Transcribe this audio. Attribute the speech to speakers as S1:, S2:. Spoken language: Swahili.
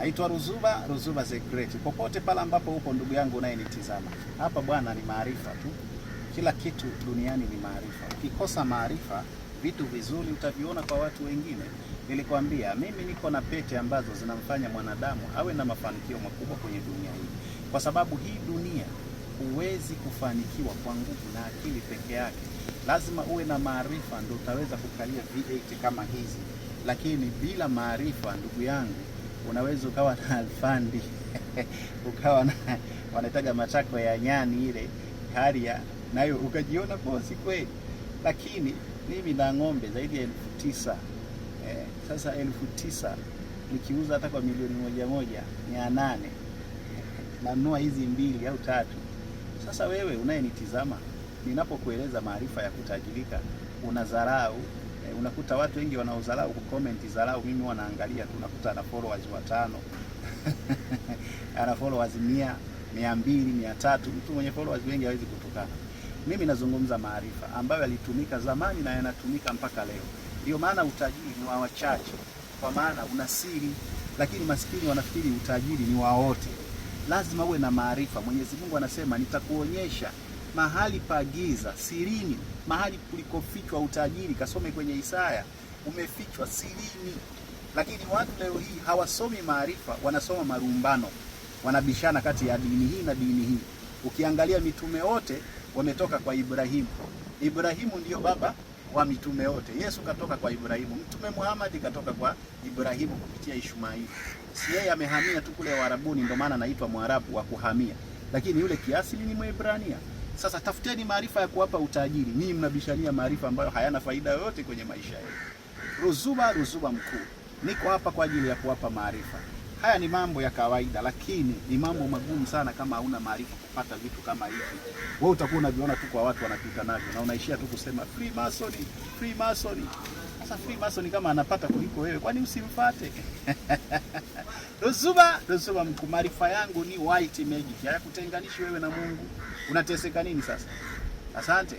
S1: Naitwa Ruzuba, Ruzuba the Great. Popote pale ambapo upo ndugu yangu unayenitizama. Hapa bwana ni maarifa tu. Kila kitu duniani ni maarifa. Ukikosa maarifa, vitu vizuri utaviona kwa watu wengine. Nilikwambia mimi niko na pete ambazo zinamfanya mwanadamu awe na mafanikio makubwa kwenye dunia hii. Kwa sababu hii dunia huwezi kufanikiwa kwa nguvu na akili peke yake. Lazima uwe na maarifa ndio utaweza kukalia V8 kama hizi. Lakini bila maarifa ndugu yangu unaweza ukawa na alfandi ukawa na wanataga machako ya nyani ile haria nayo ukajiona bosi kweli. Lakini mimi na ng'ombe zaidi ya 9,000. Sasa 9,000 nikiuza hata kwa milioni 1,800 nanunua hizi 2 au 3. Sasa wewe unayenitizama, ninapokueleza maarifa ya kutajirika unadharau. Unakuta watu wengi wanaodharau kucomment dharau, mimi wanaangalia tu, unakuta ana followers 5 ana followers 100, 200, 300. Mtu mwenye followers wengi hawezi kutukana. Mimi nazungumza maarifa ambayo yalitumika zamani na yanatumika mpaka leo. Ndio maana utajiri ni wa wachache, kwa maana una siri, lakini maskini wanafikiri utajiri ni wa wote. Lazima uwe na maarifa. Mwenyezi Mungu anasema nitakuonyesha mahali pa giza sirini, mahali kulikofichwa utajiri. Kasome kwenye Isaya, umefichwa sirini. Lakini watu leo hii hawasomi maarifa, wanasoma marumbano, wanabishana kati ya dini hii na dini hii. Ukiangalia mitume wote wametoka kwa Ibrahimu. Ibrahimu ndiyo baba wa mitume wote. Yesu katoka kwa Ibrahimu. Mtume Muhammad katoka kwa Ibrahimu kupitia Ishmaeli. Si yeye amehamia tu kule Waarabuni, ndio maana anaitwa Mwarabu wa kuhamia. Lakini yule kiasili ni Mwebrania. Sasa tafuteni maarifa ya kuwapa utajiri. Nyinyi mnabishania maarifa ambayo hayana faida yoyote kwenye maisha yenu. Ruzuba mkuu. Niko hapa kwa ajili ya kuwapa maarifa. Haya ni mambo ya kawaida, lakini ni mambo magumu sana kama hauna maarifa kupata vitu kama hivi. Wewe utakuwa unaviona tu kwa watu wanapita navyo na unaishia tu kusema Freemason. Sasa Freemason kama anapata kuliko wewe, kwani usimfuate? Ruzuba mkuu, maarifa yangu ni white magic. Hayakutenganishi wewe na Mungu. Unateseka nini sasa? Asante.